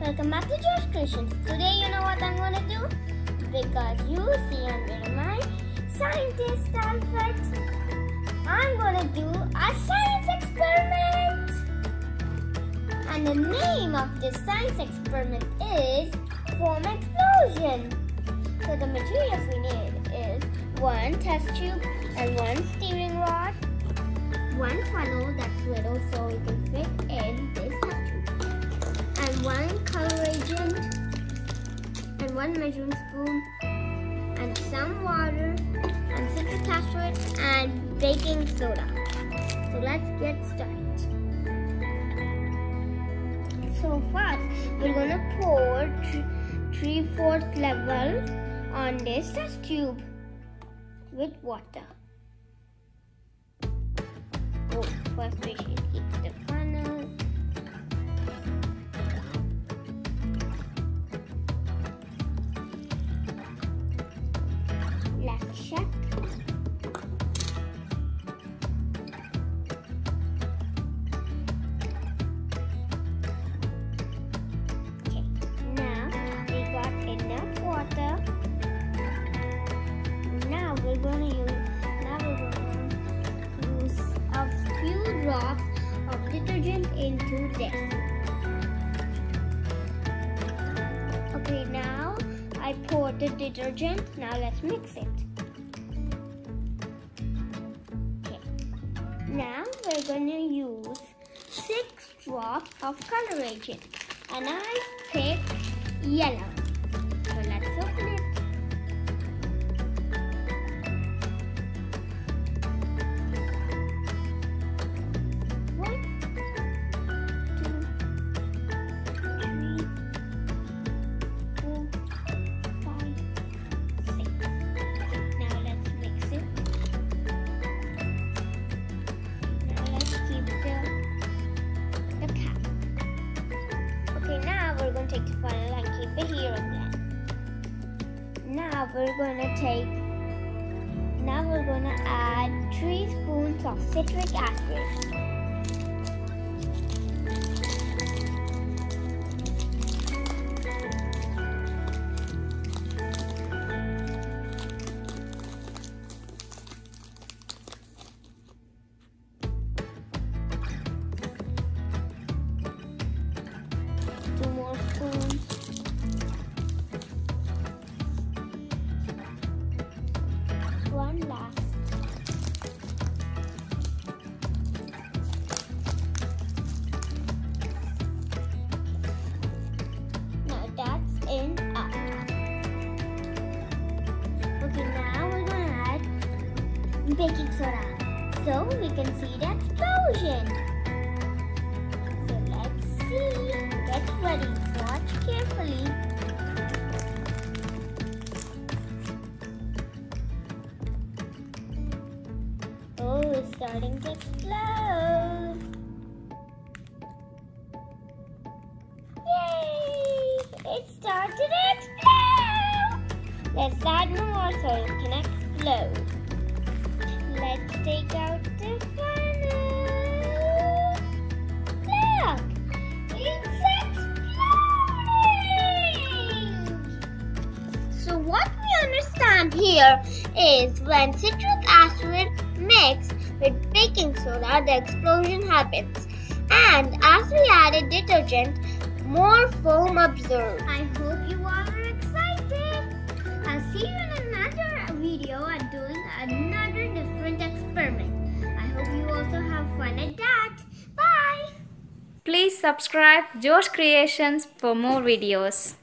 Welcome back to Josh Creations. Today you know what I'm going to do? Because you see under my scientist outfit, I'm going to do a science experiment. And the name of this science experiment is foam explosion. So the materials we need is one test tube and one steering rod, one funnel that's little so we can fit in this test tube, and one color agent, and one measuring spoon, and some water, and citric acid, and baking soda. So let's get started. So first, we're gonna pour 3/4 level on this test tube with water. Oh, first we should keep the funnel. Let's check. Okay, now we got enough water. Now we're going to use a few drops of detergent into this. Okay, now I poured the detergent. Now let's mix it. Okay. Now we're going to use 6 drops of color agent, and I picked yellow. So let's open it. Take the funnel and keep it here again. Now we're gonna add 3 spoons of citric acid. One last. Now that's enough. Okay, now we're gonna add baking soda so we can see the explosion. So let's see. Get ready. Watch carefully. Oh, it's starting to explode. Yay! It started to explode. Let's add more so it can explode. Let's take out the funnel. Look! It's exploding! So what we understand here is when citric acid mixed with baking soda, the explosion happens. And as we added detergent, more foam observed. I hope you all are excited. I'll see you in another video and doing another different experiment. I hope you also have fun at that. Bye! Please subscribe Josh Creations for more videos.